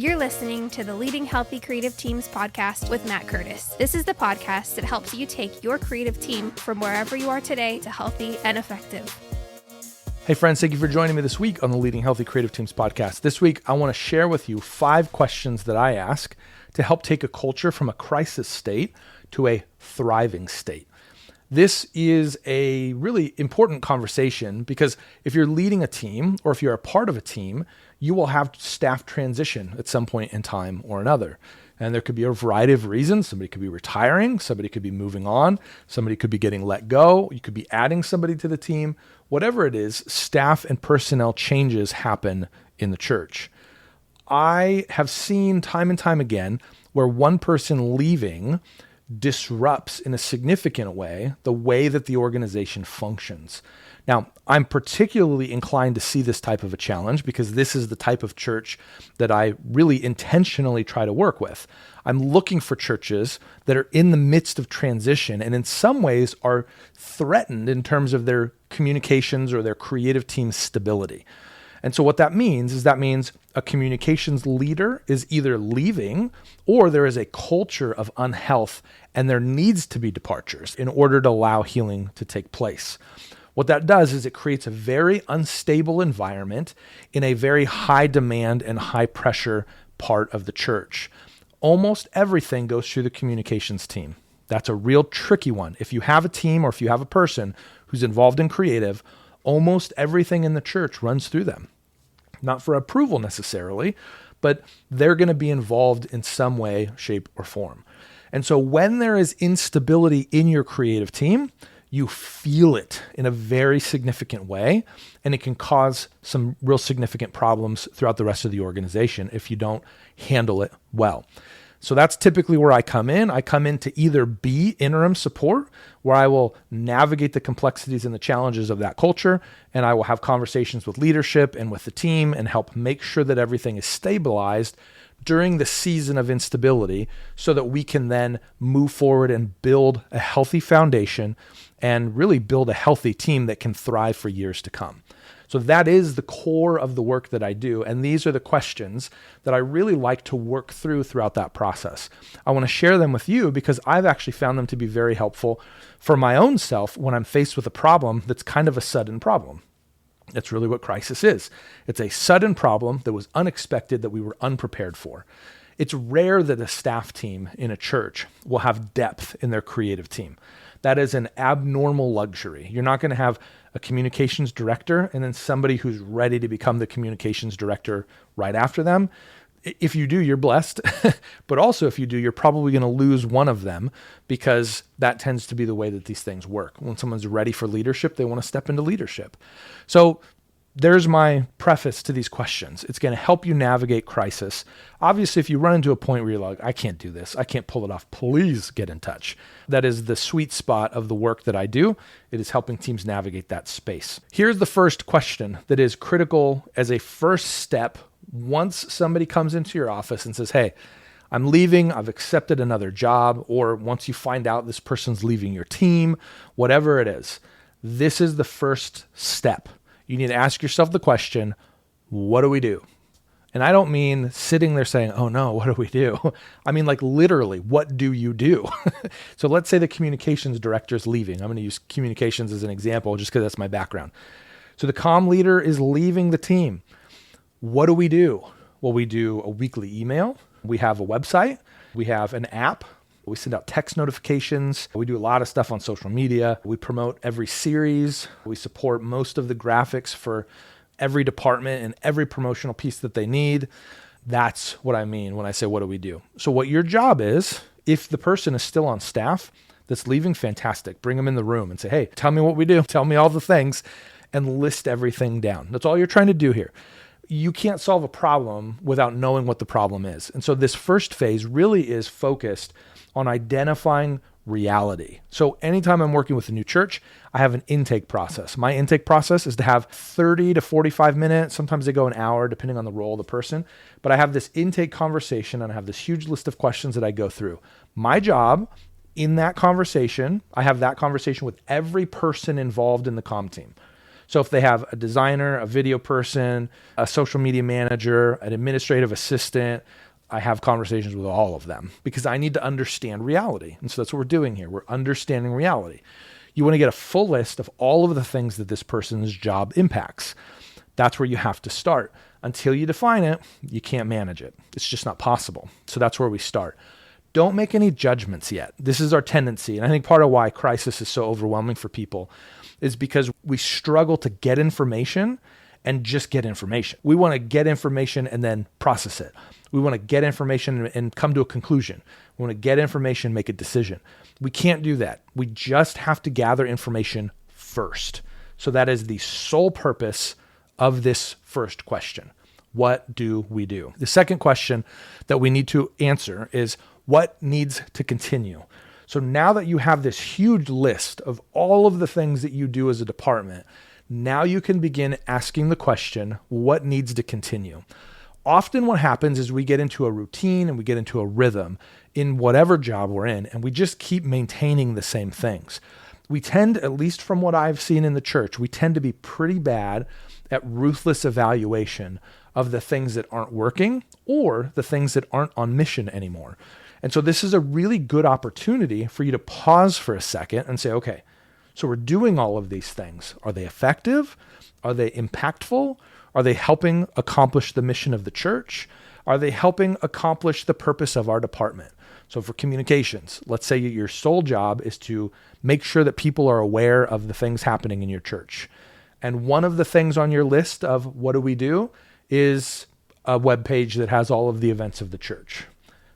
You're listening to the Leading Healthy Creative Teams podcast with Matt Curtis. This is the podcast that helps you take your creative team from wherever you are today to healthy and effective. Hey friends, thank you for joining me this week on the Leading Healthy Creative Teams podcast. This week, I want to share with you 5 questions that I ask to help take a culture from a crisis state to a thriving state. This is a really important conversation because if you're leading a team or if you're a part of a team, you will have staff transition at some point in time or another. And there could be a variety of reasons. Somebody could be retiring, somebody could be moving on, somebody could be getting let go, you could be adding somebody to the team. Whatever it is, staff and personnel changes happen in the church. I have seen time and time again where one person leaving disrupts in a significant way the way that the organization functions. Now, I'm particularly inclined to see this type of a challenge because this is the type of church that I really intentionally try to work with. I'm looking for churches that are in the midst of transition and in some ways are threatened in terms of their communications or their creative team stability. And so what that means is a communications leader is either leaving or there is a culture of unhealth and there needs to be departures in order to allow healing to take place. What that does is it creates a very unstable environment in a very high demand and high pressure part of the church. Almost everything goes through the communications team. That's a real tricky one. If you have a team or if you have a person who's involved in creative, almost everything in the church runs through them. Not for approval necessarily, but they're going to be involved in some way, shape, or form. And so when there is instability in your creative team, you feel it in a very significant way, and it can cause some real significant problems throughout the rest of the organization if you don't handle it well. So that's typically where I come in. I come in to either be interim support, where I will navigate the complexities and the challenges of that culture, and I will have conversations with leadership and with the team and help make sure that everything is stabilized during the season of instability so that we can then move forward and build a healthy foundation and really build a healthy team that can thrive for years to come. So that is the core of the work that I do. And these are the questions that I really like to work through throughout that process. I want to share them with you because I've actually found them to be very helpful for my own self when I'm faced with a problem that's kind of a sudden problem. That's really what crisis is. It's a sudden problem that was unexpected, that we were unprepared for. It's rare that a staff team in a church will have depth in their creative team. That is an abnormal luxury. You're not going to have a communications director and then somebody who's ready to become the communications director right after them. If you do, you're blessed. But also if you do, you're probably going to lose one of them because that tends to be the way that these things work. When someone's ready for leadership, they want to step into leadership. So there's my preface to these questions. It's going to help you navigate crisis. Obviously, if you run into a point where you're like, I can't do this, I can't pull it off, please get in touch. That is the sweet spot of the work that I do. It is helping teams navigate that space. Here's the first question that is critical as a first step once somebody comes into your office and says, hey, I'm leaving, I've accepted another job, or once you find out this person's leaving your team, whatever it is, this is the first step. You need to ask yourself the question, what do we do? And I don't mean sitting there saying, oh no, what do we do? I mean like literally, what do you do? So let's say the communications director is leaving. I'm going to use communications as an example just because that's my background. So the comm leader is leaving the team. What do we do? Well, we do a weekly email. We have a website. We have an app. We send out text notifications. We do a lot of stuff on social media. We promote every series. We support most of the graphics for every department and every promotional piece that they need. That's what I mean when I say, what do we do? So what your job is, if the person is still on staff that's leaving, fantastic. Bring them in the room and say, hey, tell me what we do. Tell me all the things and list everything down. That's all you're trying to do here. You can't solve a problem without knowing what the problem is. And so this first phase really is focused on identifying reality. So anytime I'm working with a new church, I have an intake process. My intake process is to have 30 to 45 minutes. Sometimes they go an hour, depending on the role of the person. But I have this intake conversation and I have this huge list of questions that I go through. My job in that conversation, I have that conversation with every person involved in the comm team. So if they have a designer, a video person, a social media manager, an administrative assistant, I have conversations with all of them because I need to understand reality. And so that's what we're doing here. We're understanding reality. You want to get a full list of all of the things that this person's job impacts. That's where you have to start. Until you define it, you can't manage it. It's just not possible. So that's where we start. Don't make any judgments yet. This is our tendency. And I think part of why crisis is so overwhelming for people is because we struggle to get information and just get information. We want to get information and then process it. We want to get information and come to a conclusion. We want to get information, make a decision. We can't do that. We just have to gather information first. So that is the sole purpose of this first question. What do we do? The second question that we need to answer is what needs to continue? So now that you have this huge list of all of the things that you do as a department, now you can begin asking the question, what needs to continue? Often what happens is we get into a routine and we get into a rhythm in whatever job we're in, and we just keep maintaining the same things. We tend, at least from what I've seen in the church, we tend to be pretty bad at ruthless evaluation of the things that aren't working or the things that aren't on mission anymore. And so this is a really good opportunity for you to pause for a second and say, okay, so we're doing all of these things. Are they effective? Are they impactful? Are they helping accomplish the mission of the church? Are they helping accomplish the purpose of our department? So for communications, let's say your sole job is to make sure that people are aware of the things happening in your church. And one of the things on your list of what do we do is a web page that has all of the events of the church.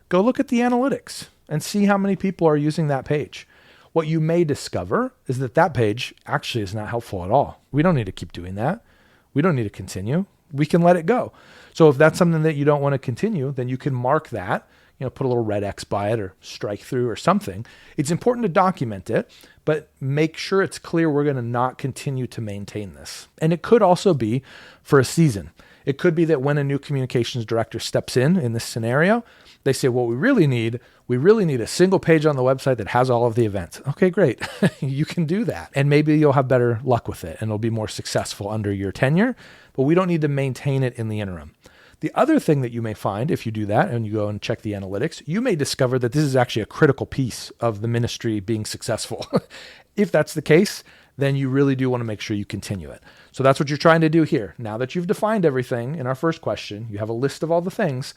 Go look at the analytics and see how many people are using that page. What you may discover is that that page actually is not helpful at all. We don't need to keep doing that. We don't need to continue. We can let it go. So if that's something that you don't want to continue, then you can mark that, put a little red X by it or strike through or something. It's important to document it, but make sure it's clear we're going to not continue to maintain this. And it could also be for a season. It could be that when a new communications director steps in this scenario, they say, what we really need a single page on the website that has all of the events. Okay, great. You can do that. And maybe you'll have better luck with it and it'll be more successful under your tenure, but we don't need to maintain it in the interim. The other thing that you may find if you do that and you go and check the analytics, you may discover that this is actually a critical piece of the ministry being successful. If that's the case, then you really do want to make sure you continue it. So that's what you're trying to do here. Now that you've defined everything in our first question, you have a list of all the things.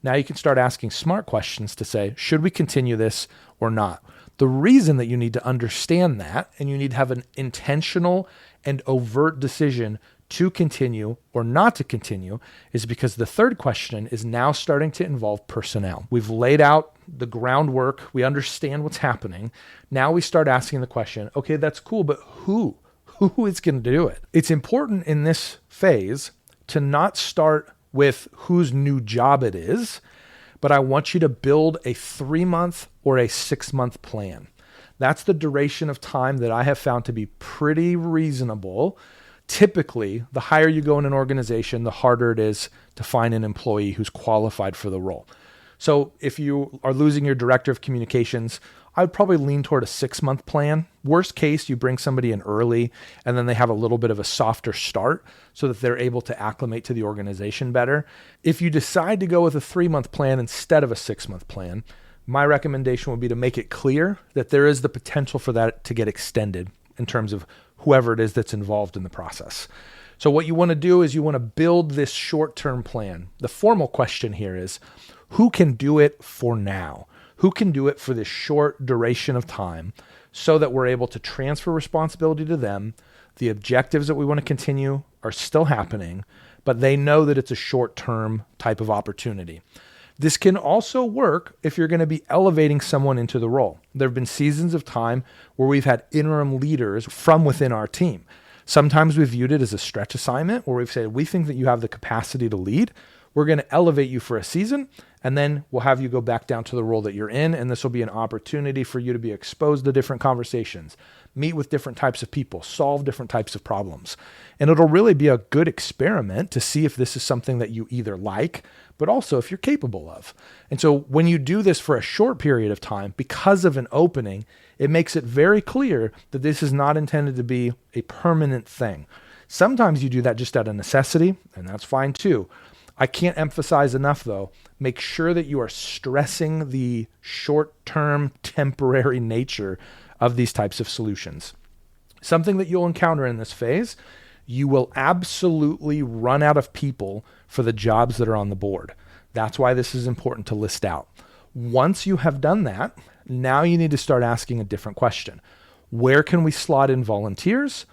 Now you can start asking smart questions to say, should we continue this or not? The reason that you need to understand that and you need to have an intentional and overt decision to continue or not to continue is because the third question is now starting to involve personnel. We've laid out the groundwork. We understand what's happening. Now we start asking the question, okay, that's cool, but who is going to do it? It's important in this phase to not start with whose new job it is, but I want you to build a 3-month or a 6-month plan. That's the duration of time that I have found to be pretty reasonable. Typically, the higher you go in an organization, the harder it is to find an employee who's qualified for the role. So if you are losing your director of communications, I would probably lean toward a 6-month plan. Worst case, you bring somebody in early and then they have a little bit of a softer start so that they're able to acclimate to the organization better. If you decide to go with a 3-month plan instead of a 6-month plan, my recommendation would be to make it clear that there is the potential for that to get extended in terms of whoever it is that's involved in the process. So what you want to do is you want to build this short-term plan. The formal question here is, who can do it for now? Who can do it for this short duration of time so that we're able to transfer responsibility to them? The objectives that we want to continue are still happening, but they know that it's a short-term type of opportunity. This can also work if you're going to be elevating someone into the role. There have been seasons of time where we've had interim leaders from within our team. Sometimes we've viewed it as a stretch assignment where we've said, we think that you have the capacity to lead. We're going to elevate you for a season, and then we'll have you go back down to the role that you're in, and this will be an opportunity for you to be exposed to different conversations, meet with different types of people, solve different types of problems. And it'll really be a good experiment to see if this is something that you either like, but also if you're capable of. And so when you do this for a short period of time, because of an opening, it makes it very clear that this is not intended to be a permanent thing. Sometimes you do that just out of necessity, and that's fine too. I can't emphasize enough though, make sure that you are stressing the short-term temporary nature of these types of solutions. Something that you'll encounter in this phase, you will absolutely run out of people for the jobs that are on the board. That's why this is important to list out. Once you have done that, now you need to start asking a different question. Where can we slot in volunteers?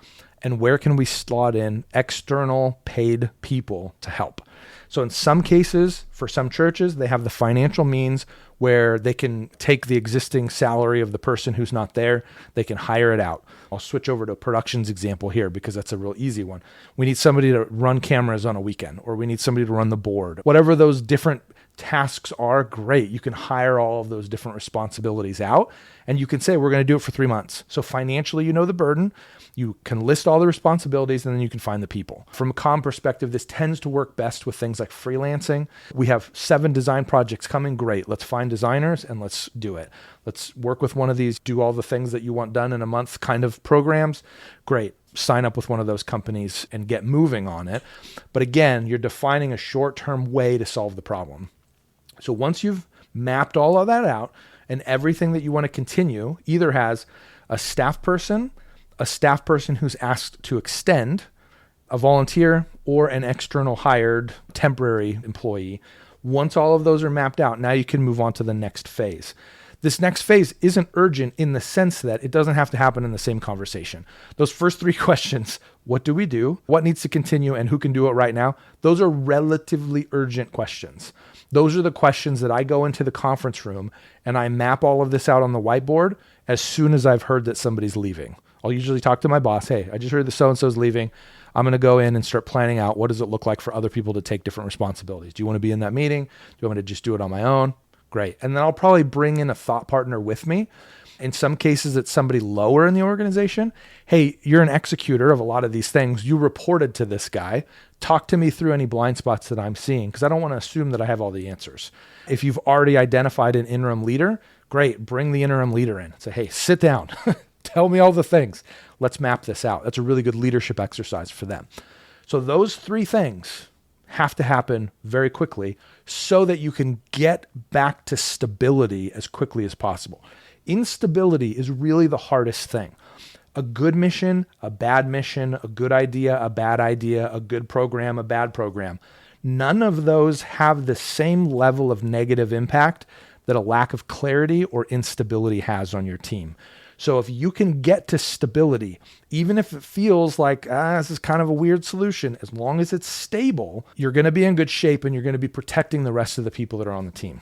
And where can we slot in external paid people to help? So in some cases, for some churches, they have the financial means where they can take the existing salary of the person who's not there, they can hire it out. I'll switch over to a productions example here because that's a real easy one. We need somebody to run cameras on a weekend, or we need somebody to run the board. Whatever those different tasks are, great. You can hire all of those different responsibilities out, and you can say, we're going to do it for 3 months. So financially, you know the burden. You can list all the responsibilities, and then you can find the people. From a comm perspective, this tends to work best with things like freelancing. We have 7 design projects coming. Great. Let's find designers and let's do it. Let's work with one of these, do all the things that you want done in a month kind of programs. Great. Sign up with one of those companies and get moving on it. But again, you're defining a short-term way to solve the problem. So once you've mapped all of that out and everything that you want to continue either has a staff person who's asked to extend, a volunteer, or an external hired temporary employee. Once all of those are mapped out, now you can move on to the next phase. This next phase isn't urgent in the sense that it doesn't have to happen in the same conversation. Those first 3 questions, what do we do? What needs to continue? And who can do it right now? Those are relatively urgent questions. Those are the questions that I go into the conference room and I map all of this out on the whiteboard as soon as I've heard that somebody's leaving. I'll usually talk to my boss. Hey, I just heard the so-and-so's leaving. I'm going to go in and start planning out what does it look like for other people to take different responsibilities. Do you want to be in that meeting? Do you want me to just do it on my own? Great. And then I'll probably bring in a thought partner with me. In some cases, it's somebody lower in the organization. Hey, you're an executor of a lot of these things. You reported to this guy. Talk to me through any blind spots that I'm seeing, because I don't want to assume that I have all the answers. If you've already identified an interim leader, great. Bring the interim leader in. Say, hey, sit down. Tell me all the things. Let's map this out. That's a really good leadership exercise for them. So those 3 things have to happen very quickly so that you can get back to stability as quickly as possible. Instability is really the hardest thing. A good mission, a bad mission, a good idea, a bad idea, a good program, a bad program. None of those have the same level of negative impact that a lack of clarity or instability has on your team. So if you can get to stability, even if it feels like, this is kind of a weird solution, as long as it's stable, you're going to be in good shape and you're going to be protecting the rest of the people that are on the team.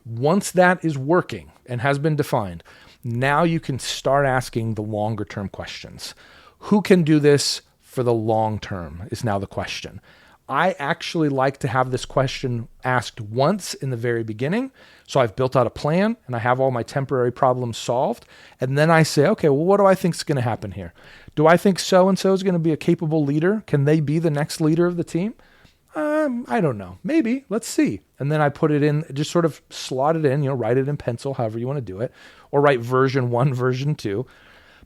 Once that is working and has been defined, now you can start asking the longer term questions. Who can do this for the long term is now the question. I actually like to have this question asked once in the very beginning. So I've built out a plan and I have all my temporary problems solved. And then I say, okay, well, what do I think is going to happen here? Do I think so-and-so is going to be a capable leader? Can they be the next leader of the team? I don't know. Maybe. Let's see. And then I put it in, just sort of slot it in, write it in pencil, however you want to do it, or write version 1, version 2,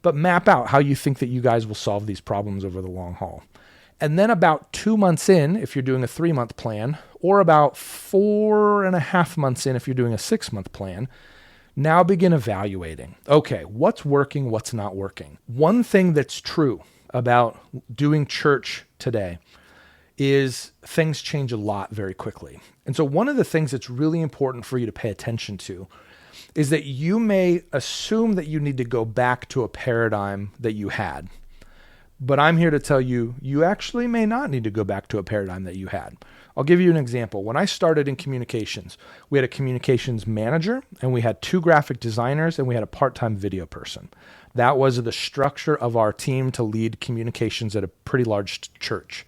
but map out how you think that you guys will solve these problems over the long haul. And then about 2 months in, if you're doing a 3-month plan, or about 4.5 months in, if you're doing a 6-month plan, now begin evaluating. Okay, what's working, what's not working? One thing that's true about doing church today is things change a lot very quickly. And so one of the things that's really important for you to pay attention to is that you may assume that you need to go back to a paradigm that you had. But I'm here to tell you, you actually may not need to go back to a paradigm that you had. I'll give you an example. When I started in communications, we had a communications manager and we had 2 graphic designers and we had a part-time video person. That was the structure of our team to lead communications at a pretty large church.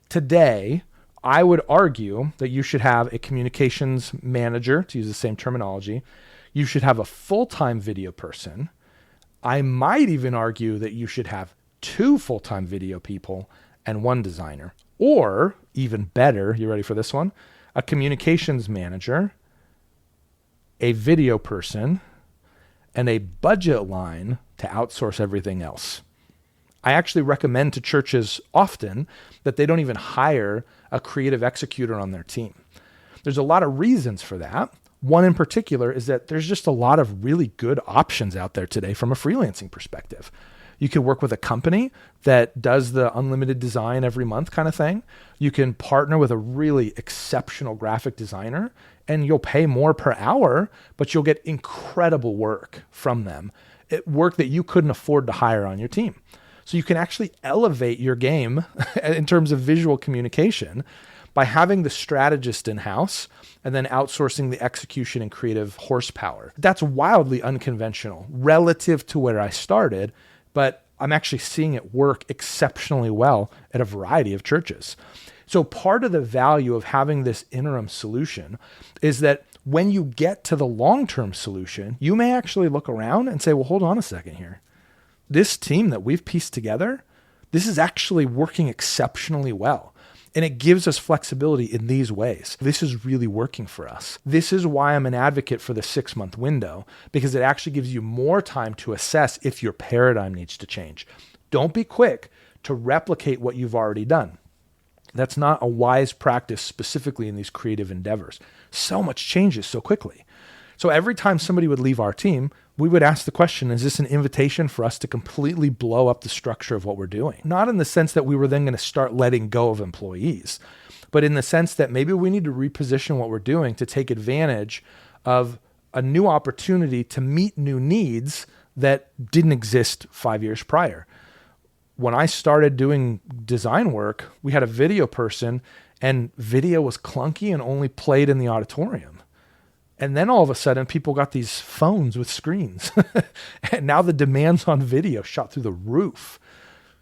Today, I would argue that you should have a communications manager, to use the same terminology. You should have a full-time video person. I might even argue that you should have 2 full-time video people and 1 designer. Or, even better, you ready for this one? A communications manager, a video person, and a budget line to outsource everything else. I actually recommend to churches often that they don't even hire a creative executor on their team. There's a lot of reasons for that. One in particular is that there's just a lot of really good options out there today from a freelancing perspective. You can work with a company that does the unlimited design every month kind of thing. You can partner with a really exceptional graphic designer and you'll pay more per hour, but you'll get incredible work from them. Work that you couldn't afford to hire on your team. So you can actually elevate your game in terms of visual communication by having the strategist in-house and then outsourcing the execution and creative horsepower. That's wildly unconventional relative to where I started, but I'm actually seeing it work exceptionally well at a variety of churches. So part of the value of having this interim solution is that when you get to the long-term solution, you may actually look around and say, well, hold on a second here. This team that we've pieced together, this is actually working exceptionally well. And it gives us flexibility in these ways. This is really working for us. This is why I'm an advocate for the 6-month window, because it actually gives you more time to assess if your paradigm needs to change. Don't be quick to replicate what you've already done. That's not a wise practice specifically in these creative endeavors. So much changes so quickly. So every time somebody would leave our team, we would ask the question, is this an invitation for us to completely blow up the structure of what we're doing? Not in the sense that we were then going to start letting go of employees, but in the sense that maybe we need to reposition what we're doing to take advantage of a new opportunity to meet new needs that didn't exist 5 years prior. When I started doing design work, we had a video person and video was clunky and only played in the auditorium. And then all of a sudden, people got these phones with screens. And now the demands on video shot through the roof.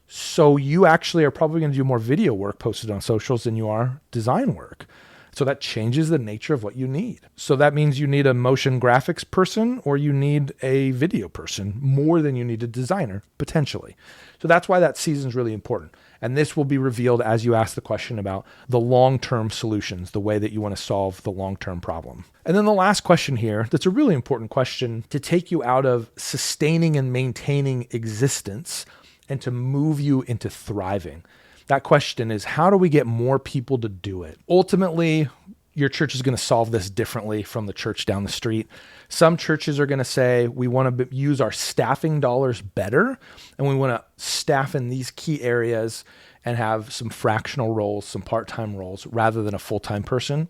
So you actually are probably going to do more video work posted on socials than you are design work. So that changes the nature of what you need. So that means you need a motion graphics person or you need a video person more than you need a designer, potentially. So that's why that season is really important. And this will be revealed as you ask the question about the long-term solutions, the way that you want to solve the long-term problem. And then the last question here, that's a really important question to take you out of sustaining and maintaining existence and to move you into thriving. That question is, how do we get more people to do it? Ultimately, your church is going to solve this differently from the church down the street. Some churches are going to say, we want to use our staffing dollars better, and we want to staff in these key areas and have some fractional roles, some part-time roles, rather than a full-time person.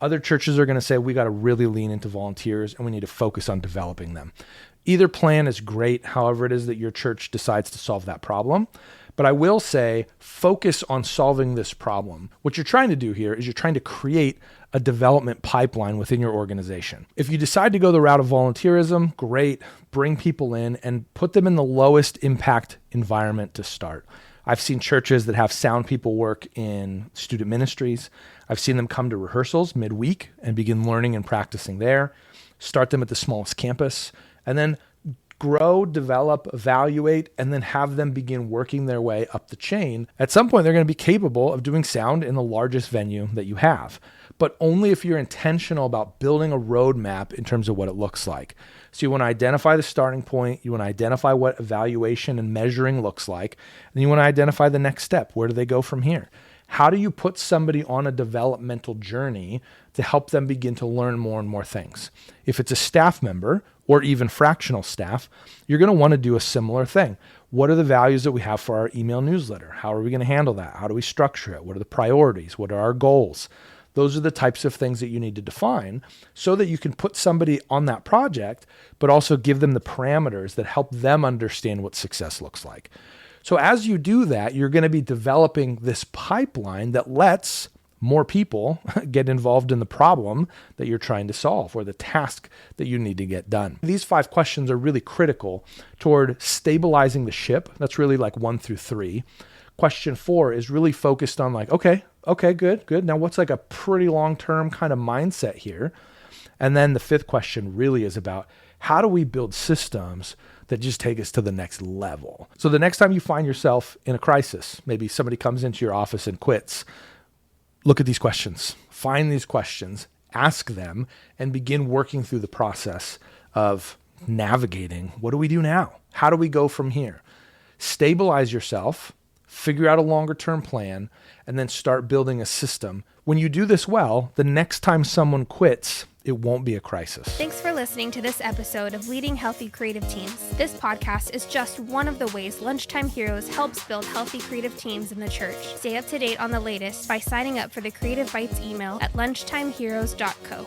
Other churches are going to say, we got to really lean into volunteers and we need to focus on developing them. Either plan is great, however it is that your church decides to solve that problem. But I will say, focus on solving this problem. What you're trying to do here is you're trying to create a development pipeline within your organization. If you decide to go the route of volunteerism, great, bring people in and put them in the lowest impact environment to start. I've seen churches that have sound people work in student ministries. I've seen them come to rehearsals midweek and begin learning and practicing there. Start them at the smallest campus, and then grow, develop, evaluate, and then have them begin working their way up the chain. At some point, they're going to be capable of doing sound in the largest venue that you have, but only if you're intentional about building a roadmap in terms of what it looks like. So you want to identify the starting point, you want to identify what evaluation and measuring looks like, and you want to identify the next step. Where do they go from here? How do you put somebody on a developmental journey to help them begin to learn more and more things? If it's a staff member or even fractional staff, you're going to want to do a similar thing. What are the values that we have for our email newsletter? How are we going to handle that? How do we structure it? What are the priorities? What are our goals? Those are the types of things that you need to define so that you can put somebody on that project, but also give them the parameters that help them understand what success looks like. So as you do that, you're going to be developing this pipeline that lets more people get involved in the problem that you're trying to solve or the task that you need to get done. These 5 questions are really critical toward stabilizing the ship. That's really like 1 through 3. Question 4 is really focused on like, okay, good. Now what's like a pretty long-term kind of mindset here? And then the 5th question really is about how do we build systems that just take us to the next level? So the next time you find yourself in a crisis, maybe somebody comes into your office and quits, look at these questions, find these questions, ask them, and begin working through the process of navigating. What do we do now? How do we go from here? stabilize yourself, figure out a longer term plan, and then start building a system. When you do this well, the next time someone quits, it won't be a crisis. Thanks for listening to this episode of Leading Healthy Creative Teams. This podcast is just one of the ways Lunchtime Heroes helps build healthy creative teams in the church. Stay up to date on the latest by signing up for the Creative Bites email at lunchtimeheroes.co.